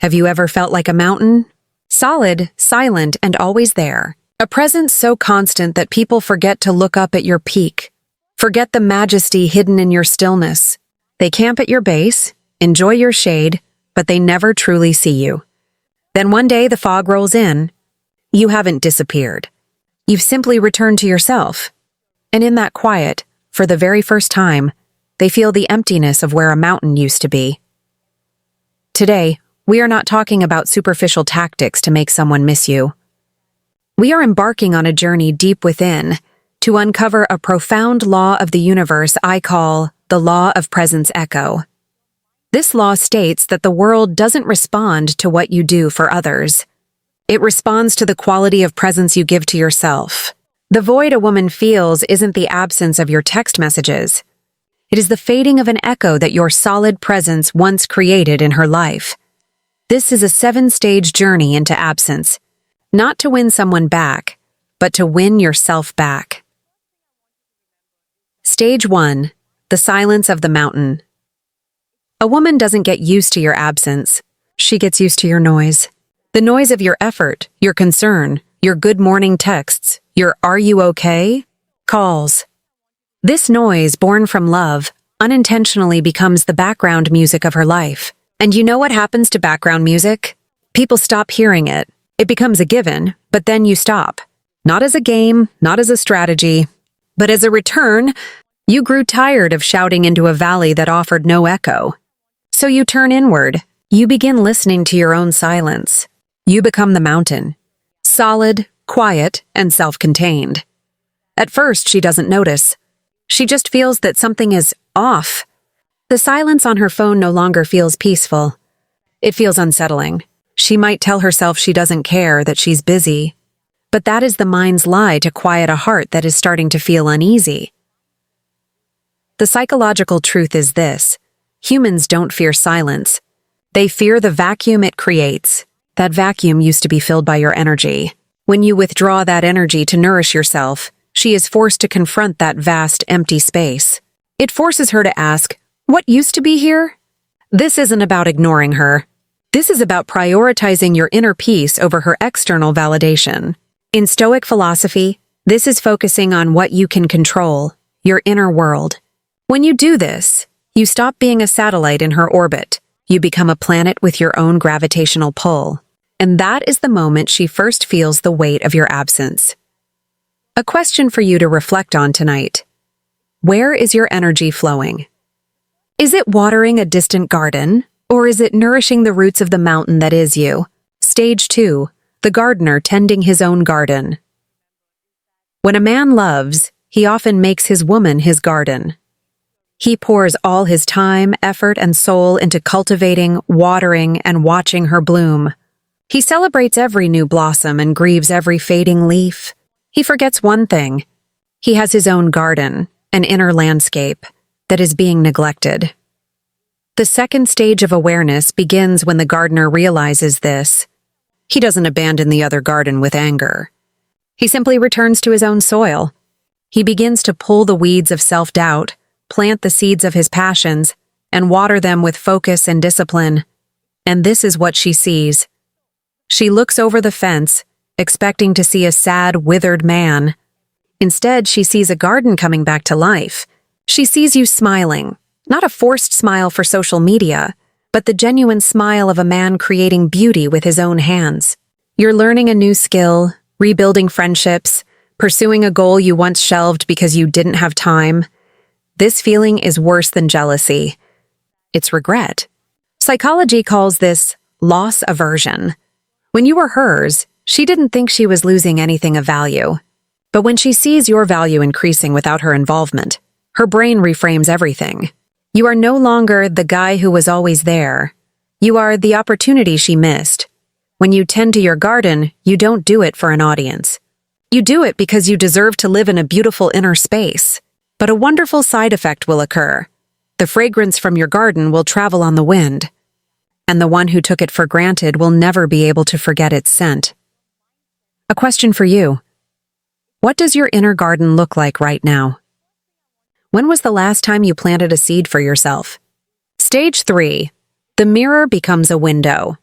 Have you ever felt like a mountain? Solid, silent, and always there. A presence so constant that people forget to look up at your peak. Forget the majesty hidden in your stillness. They camp at your base, enjoy your shade, but they never truly see you. Then one day the fog rolls in. You haven't disappeared. You've simply returned to yourself. And in that quiet, for the very first time, they feel the emptiness of where a mountain used to be. Today, we are not talking about superficial tactics to make someone miss you. We are embarking on a journey deep within to uncover a profound law of the universe I call the law of presence echo. This law states that the world doesn't respond to what you do for others. It responds to the quality of presence you give to yourself. The void a woman feels isn't the absence of your text messages. It is the fading of an echo that your solid presence once created in her life. This is a 7-stage journey into absence, not to win someone back, but to win yourself back. Stage 1. The silence of the mountain. A woman doesn't get used to your absence. She gets used to your noise. The noise of your effort, your concern, your good morning texts, your "are you okay?" calls. This noise, born from love, unintentionally becomes the background music of her life. And you know what happens to background music? People stop hearing it. It becomes a given, but then you stop. Not as a game, not as a strategy, but as a return. You grew tired of shouting into a valley that offered no echo. So you turn inward. You begin listening to your own silence. You become the mountain. Solid, quiet, and self-contained. At first, she doesn't notice. She just feels that something is off. The silence on her phone no longer feels peaceful. It feels unsettling. She might tell herself she doesn't care, that she's busy. But that is the mind's lie to quiet a heart that is starting to feel uneasy. The psychological truth is this: humans don't fear silence. They fear the vacuum it creates. That vacuum used to be filled by your energy. When you withdraw that energy to nourish yourself, she is forced to confront that vast, empty space. It forces her to ask, what used to be here? This isn't about ignoring her. This is about prioritizing your inner peace over her external validation. In Stoic philosophy, this is focusing on what you can control, your inner world. When you do this, you stop being a satellite in her orbit. You become a planet with your own gravitational pull. And that is the moment she first feels the weight of your absence. A question for you to reflect on tonight. Where is your energy flowing? Is it watering a distant garden, or is it nourishing the roots of the mountain that is you? Stage 2. The gardener tending his own garden. When a man loves, he often makes his woman his garden. He pours all his time, effort, and soul into cultivating, watering, and watching her bloom. He celebrates every new blossom and grieves every fading leaf. He forgets one thing. He has his own garden, an inner landscape, that is being neglected. The second stage of awareness begins when the gardener realizes this. He doesn't abandon the other garden with anger. He simply returns to his own soil. He begins to pull the weeds of self-doubt, plant the seeds of his passions, and water them with focus and discipline. And this is what she sees. She looks over the fence, expecting to see a sad, withered man. Instead, she sees a garden coming back to life. She sees you smiling, not a forced smile for social media, but the genuine smile of a man creating beauty with his own hands. You're learning a new skill, rebuilding friendships, pursuing a goal you once shelved because you didn't have time. This feeling is worse than jealousy. It's regret. Psychology calls this loss aversion. When you were hers, she didn't think she was losing anything of value. But when she sees your value increasing without her involvement, her brain reframes everything. You are no longer the guy who was always there. You are the opportunity she missed. When you tend to your garden, you don't do it for an audience. You do it because you deserve to live in a beautiful inner space. But a wonderful side effect will occur. The fragrance from your garden will travel on the wind, and the one who took it for granted will never be able to forget its scent. A question for you. What does your inner garden look like right now? When was the last time you planted a seed for yourself? Stage 3. The mirror becomes a window.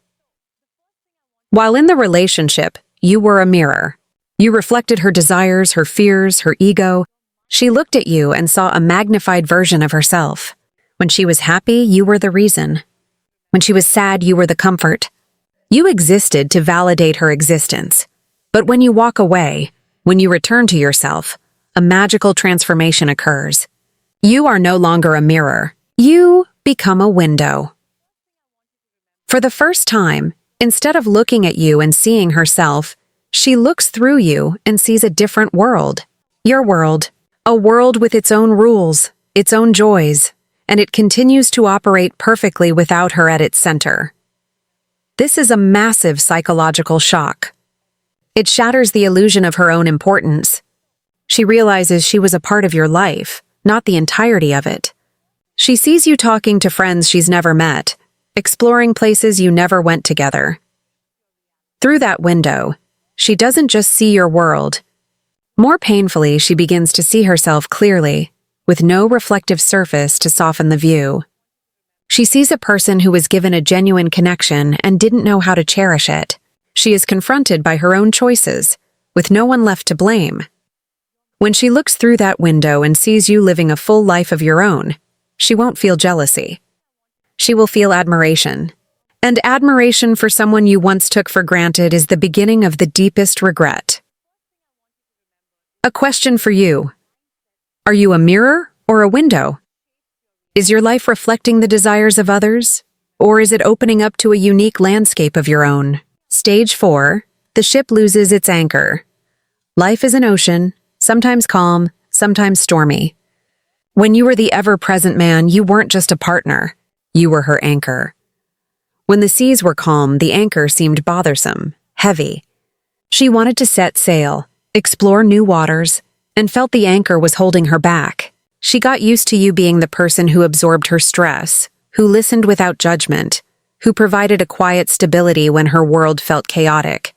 While in the relationship, you were a mirror. You reflected her desires, her fears, her ego. She looked at you and saw a magnified version of herself. When she was happy, you were the reason. When she was sad, you were the comfort. You existed to validate her existence. But when you walk away, when you return to yourself, a magical transformation occurs. You are no longer a mirror. You become a window. For the first time, instead of looking at you and seeing herself, she looks through you and sees a different world. Your world. A world with its own rules, its own joys, and it continues to operate perfectly without her at its center. This is a massive psychological shock. It shatters the illusion of her own importance. She realizes she was a part of your life, not the entirety of it. She sees you talking to friends she's never met, exploring places you never went together. Through that window, she doesn't just see your world. More painfully, she begins to see herself clearly, with no reflective surface to soften the view. She sees a person who was given a genuine connection and didn't know how to cherish it. She is confronted by her own choices, with no one left to blame. When she looks through that window and sees you living a full life of your own, she won't feel jealousy. She will feel admiration. And admiration for someone you once took for granted is the beginning of the deepest regret. A question for you. Are you a mirror or a window? Is your life reflecting the desires of others, or is it opening up to a unique landscape of your own? Stage 4. The ship loses its anchor. Life is an ocean, sometimes calm, sometimes stormy. When you were the ever-present man, you weren't just a partner. You were her anchor. When the seas were calm, the anchor seemed bothersome, heavy. She wanted to set sail, explore new waters, and felt the anchor was holding her back. She got used to you being the person who absorbed her stress, who listened without judgment, who provided a quiet stability when her world felt chaotic.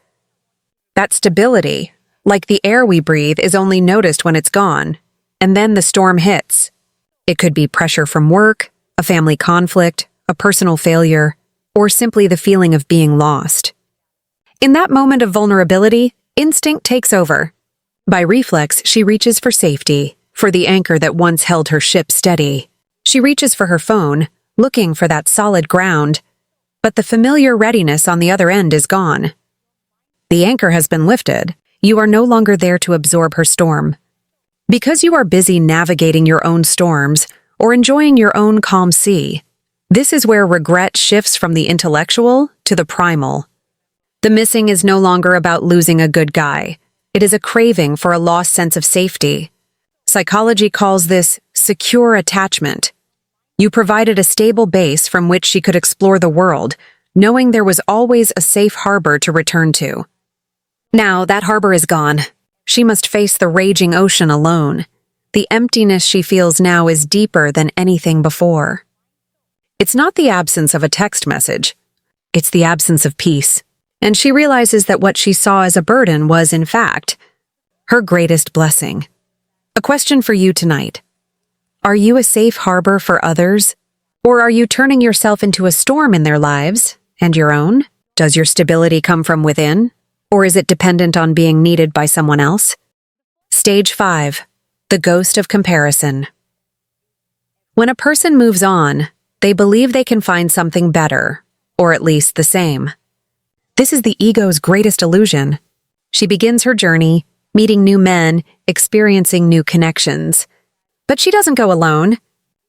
That stability, like the air we breathe, is only noticed when it's gone, and then the storm hits. It could be pressure from work, a family conflict, a personal failure, or simply the feeling of being lost. In that moment of vulnerability, instinct takes over. By reflex, she reaches for safety, for the anchor that once held her ship steady. She reaches for her phone, looking for that solid ground, but the familiar readiness on the other end is gone. The anchor has been lifted. You are no longer there to absorb her storm. Because you are busy navigating your own storms or enjoying your own calm sea, this is where regret shifts from the intellectual to the primal. The missing is no longer about losing a good guy. It is a craving for a lost sense of safety. Psychology calls this secure attachment. You provided a stable base from which she could explore the world, knowing there was always a safe harbor to return to. Now that harbor is gone. She must face the raging ocean alone. The emptiness she feels now is deeper than anything before. It's not the absence of a text message. It's the absence of peace. And she realizes that what she saw as a burden was, in fact, her greatest blessing. A question for you tonight. Are you a safe harbor for others? Or are you turning yourself into a storm in their lives and your own? Does your stability come from within? Or is it dependent on being needed by someone else? Stage 5. The ghost of comparison. When a person moves on, they believe they can find something better, or at least the same. This is the ego's greatest illusion. She begins her journey, meeting new men, experiencing new connections. But she doesn't go alone.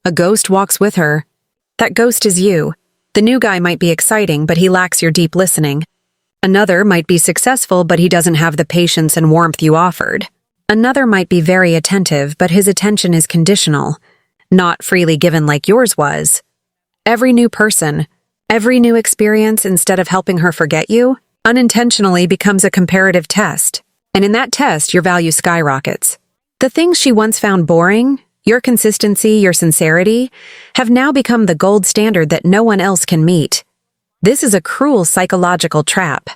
A ghost walks with her. That ghost is you. The new guy might be exciting, but he lacks your deep listening. Another might be successful, but he doesn't have the patience and warmth you offered. Another might be very attentive, but his attention is conditional, not freely given like yours was. Every new person, every new experience, instead of helping her forget you, unintentionally becomes a comparative test. And in that test, your value skyrockets. The things she once found boring, your consistency, your sincerity, have now become the gold standard that no one else can meet. This is a cruel psychological trap.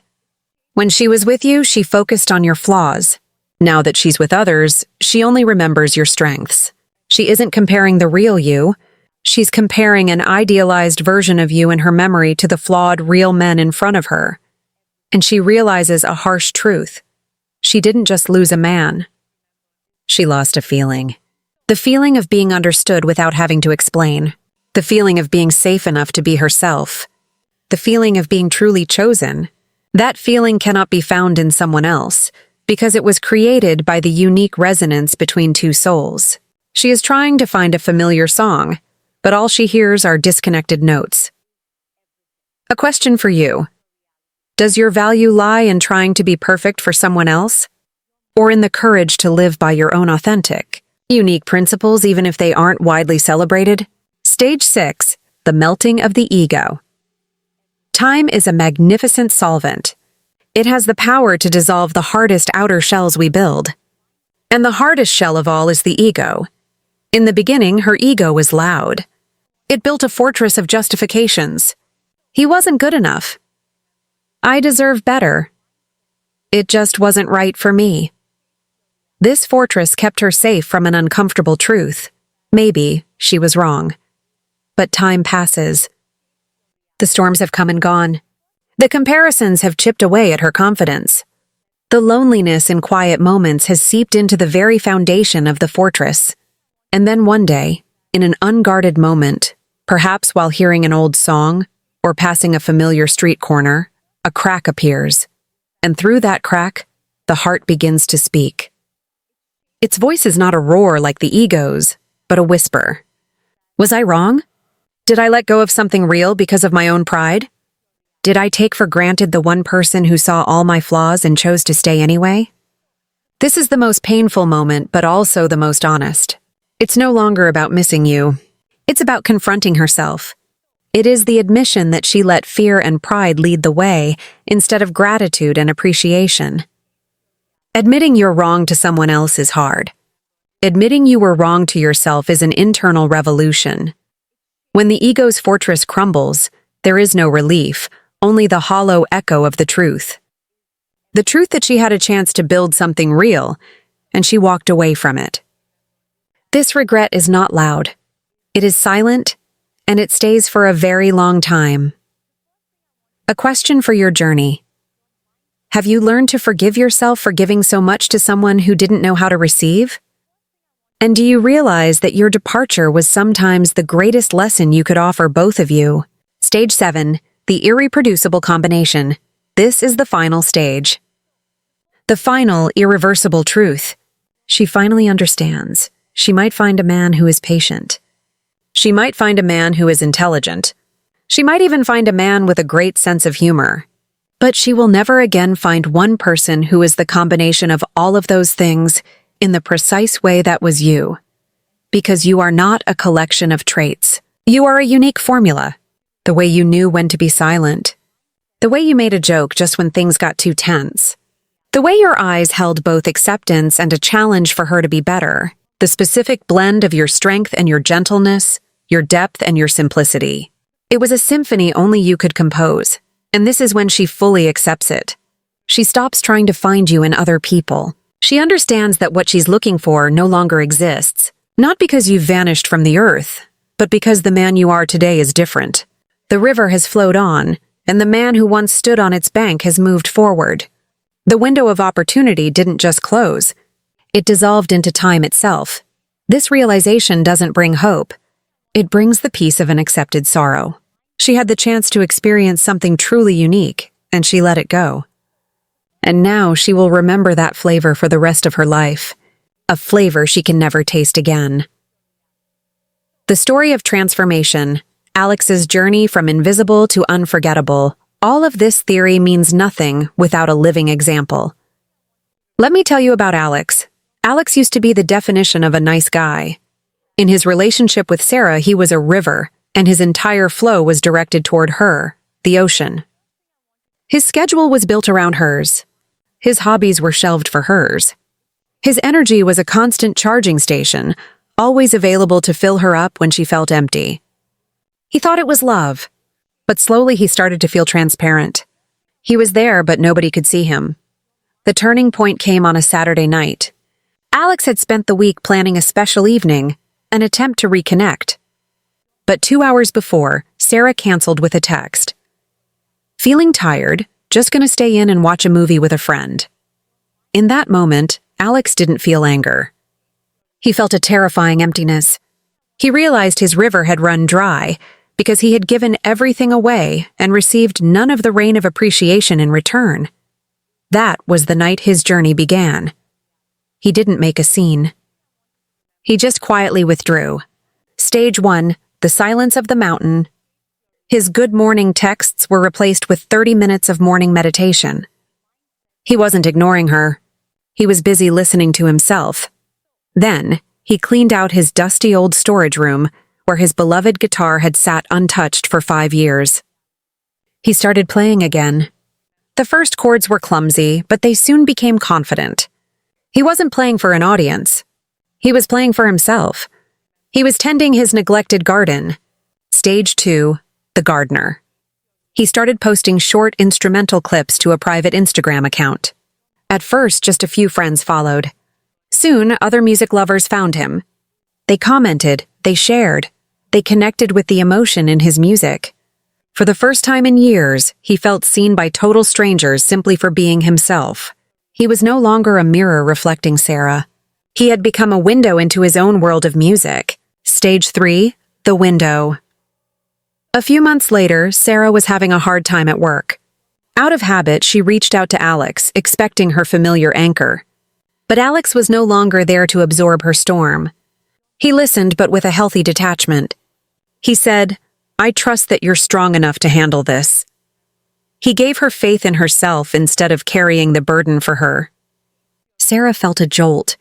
When she was with you, she focused on your flaws. Now that she's with others, she only remembers your strengths. She isn't comparing the real you. She's comparing an idealized version of you in her memory to the flawed, real men in front of her. and she realizes a harsh truth. She didn't just lose a man. She lost a feeling. The feeling of being understood without having to explain. The feeling of being safe enough to be herself. The feeling of being truly chosen. That feeling cannot be found in someone else, because it was created by the unique resonance between two souls. She is trying to find a familiar song, but all she hears are disconnected notes. A question for you. Does your value lie in trying to be perfect for someone else? Or in the courage to live by your own authentic, unique principles even if they aren't widely celebrated? Stage 6, the melting of the ego. Time is a magnificent solvent. It has the power to dissolve the hardest outer shells we build. And the hardest shell of all is the ego. In the beginning, her ego was loud. It built a fortress of justifications. He wasn't good enough. I deserve better. It just wasn't right for me. This fortress kept her safe from an uncomfortable truth. Maybe she was wrong. But time passes. The storms have come and gone. The comparisons have chipped away at her confidence. The loneliness in quiet moments has seeped into the very foundation of the fortress. And then one day, in an unguarded moment, perhaps while hearing an old song or passing a familiar street corner, a crack appears. And through that crack, the heart begins to speak. Its voice is not a roar like the ego's, but a whisper. Was I wrong? Did I let go of something real because of my own pride? Did I take for granted the one person who saw all my flaws and chose to stay anyway? This is the most painful moment, but also the most honest. It's no longer about missing you. It's about confronting herself. It is the admission that she let fear and pride lead the way instead of gratitude and appreciation. Admitting you're wrong to someone else is hard. Admitting you were wrong to yourself is an internal revolution. When the ego's fortress crumbles, there is no relief, only the hollow echo of the truth. The truth that she had a chance to build something real, and she walked away from it. This regret is not loud. It is silent, and it stays for a very long time. A question for your journey. Have you learned to forgive yourself for giving so much to someone who didn't know how to receive? And do you realize that your departure was sometimes the greatest lesson you could offer both of you? Stage 7, the irreproducible combination. This is the final stage. The final, irreversible truth. She finally understands. She might find a man who is patient. She might find a man who is intelligent. She might even find a man with a great sense of humor. But she will never again find one person who is the combination of all of those things in the precise way that was you. Because you are not a collection of traits. You are a unique formula. The way you knew when to be silent. The way you made a joke just when things got too tense. The way your eyes held both acceptance and a challenge for her to be better. The specific blend of your strength and your gentleness, your depth and your simplicity. It was a symphony only you could compose, and this is when she fully accepts it. She stops trying to find you in other people. She understands that what she's looking for no longer exists, not because you've vanished from the earth, but because the man you are today is different. The river has flowed on, and the man who once stood on its bank has moved forward. The window of opportunity didn't just close. It dissolved into time itself. This realization doesn't bring hope. It brings the peace of an accepted sorrow. She had the chance to experience something truly unique, and she let it go. And now she will remember that flavor for the rest of her life, a flavor she can never taste again. The story of transformation, Alex's journey from invisible to unforgettable, all of this theory means nothing without a living example. Let me tell you about Alex. Alex used to be the definition of a nice guy. In his relationship with Sarah, he was a river, and his entire flow was directed toward her, the ocean. His schedule was built around hers. His hobbies were shelved for hers. His energy was a constant charging station, always available to fill her up when she felt empty. He thought it was love, but slowly he started to feel transparent. He was there, but nobody could see him. The turning point came on a Saturday night. Alex had spent the week planning a special evening, an attempt to reconnect. But 2 hours before, Sarah canceled with a text. Feeling tired, just gonna stay in and watch a movie with a friend." In that moment, Alex didn't feel anger. He felt a terrifying emptiness. He realized his river had run dry because he had given everything away and received none of the rain of appreciation in return. That was the night his journey began. He didn't make a scene. He just quietly withdrew. Stage 1, the silence of the mountain. His good morning texts were replaced with 30 minutes of morning meditation. He wasn't ignoring her. He was busy listening to himself. Then, he cleaned out his dusty old storage room where his beloved guitar had sat untouched for 5 years. He started playing again. The first chords were clumsy, but they soon became confident. He wasn't playing for an audience. He was playing for himself. He was tending his neglected garden. Stage 2, the gardener. He started posting short instrumental clips to a private Instagram account. At first, just a few friends followed. Soon, other music lovers found him. They commented, they shared, they connected with the emotion in his music. For the first time in years, he felt seen by total strangers simply for being himself. He was no longer a mirror reflecting Sarah. He had become a window into his own world of music. Stage 3, the window. A few months later, Sarah was having a hard time at work. Out of habit, she reached out to Alex, expecting her familiar anchor. But Alex was no longer there to absorb her storm. He listened, but with a healthy detachment. He said, "I trust that you're strong enough to handle this." He gave her faith in herself instead of carrying the burden for her. Sarah felt a jolt.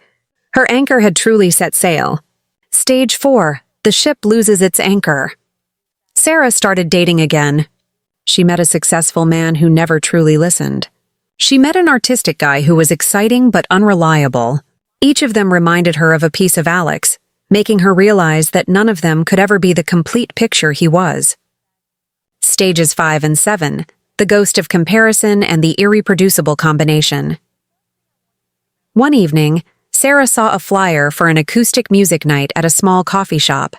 Her anchor had truly set sail. Stage 4, the ship loses its anchor. Sarah started dating again. She met a successful man who never truly listened. She met an artistic guy who was exciting but unreliable. Each of them reminded her of a piece of Alex, making her realize that none of them could ever be the complete picture he was. Stages 5 and 7, the ghost of comparison and the irreproducible combination. One evening, Sarah saw a flyer for an acoustic music night at a small coffee shop.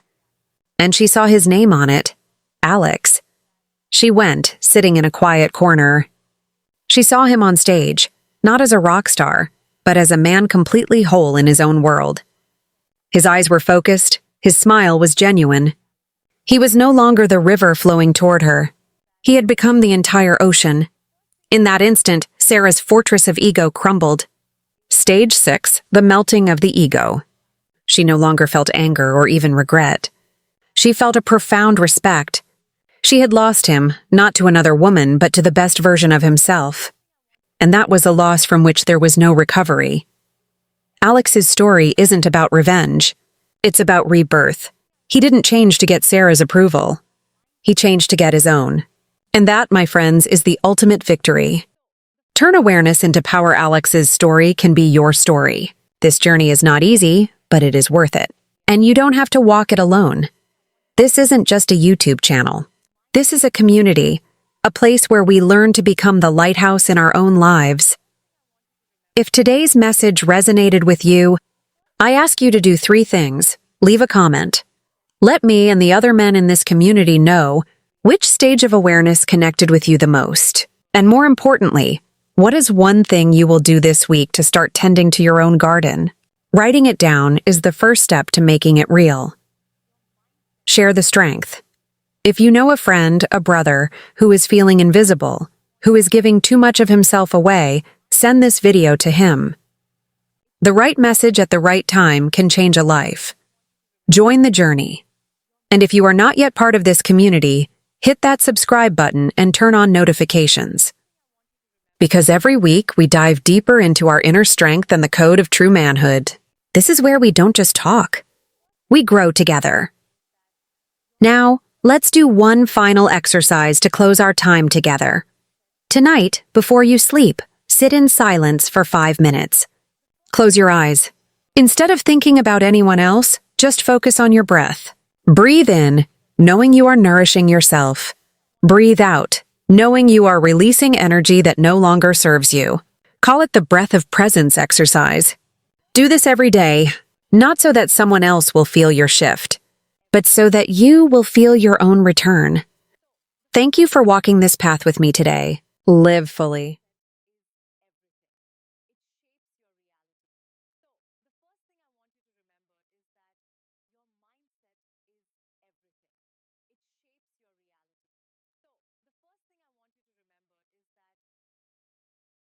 And she saw his name on it, Alex. She went, sitting in a quiet corner. She saw him on stage, not as a rock star, but as a man completely whole in his own world. His eyes were focused, his smile was genuine. He was no longer the river flowing toward her. He had become the entire ocean. In that instant, Sarah's fortress of ego crumbled. Stage 6, the melting of the ego. She no longer felt anger or even regret. She felt a profound respect. She had lost him, not to another woman, but to the best version of himself. And that was a loss from which there was no recovery. Alex's story isn't about revenge. It's about rebirth. He didn't change to get Sarah's approval. He changed to get his own. And that, my friends, is the ultimate victory. Turn awareness into power. Alex's story can be your story. This journey is not easy, but it is worth it. And you don't have to walk it alone. This isn't just a YouTube channel. This is a community, a place where we learn to become the lighthouse in our own lives. If today's message resonated with you, I ask you to do 3 things. Leave a comment. Let me and the other men in this community know which stage of awareness connected with you the most. And more importantly, what is one thing you will do this week to start tending to your own garden? Writing it down is the first step to making it real. Share the strength. If you know a friend, a brother, who is feeling invisible, who is giving too much of himself away, send this video to him. The right message at the right time can change a life. Join the journey. And if you are not yet part of this community, hit that subscribe button and turn on notifications. Because every week we dive deeper into our inner strength and the code of true manhood. This is where we don't just talk. We grow together. Now, let's do one final exercise to close our time together. Tonight, before you sleep, sit in silence for 5 minutes. Close your eyes. Instead of thinking about anyone else, just focus on your breath. Breathe in, knowing you are nourishing yourself. Breathe out, knowing you are releasing energy that no longer serves you. Call it the breath of presence exercise. Do this every day, not so that someone else will feel your shift, but so that you will feel your own return. Thank you for walking this path with me today. Live fully.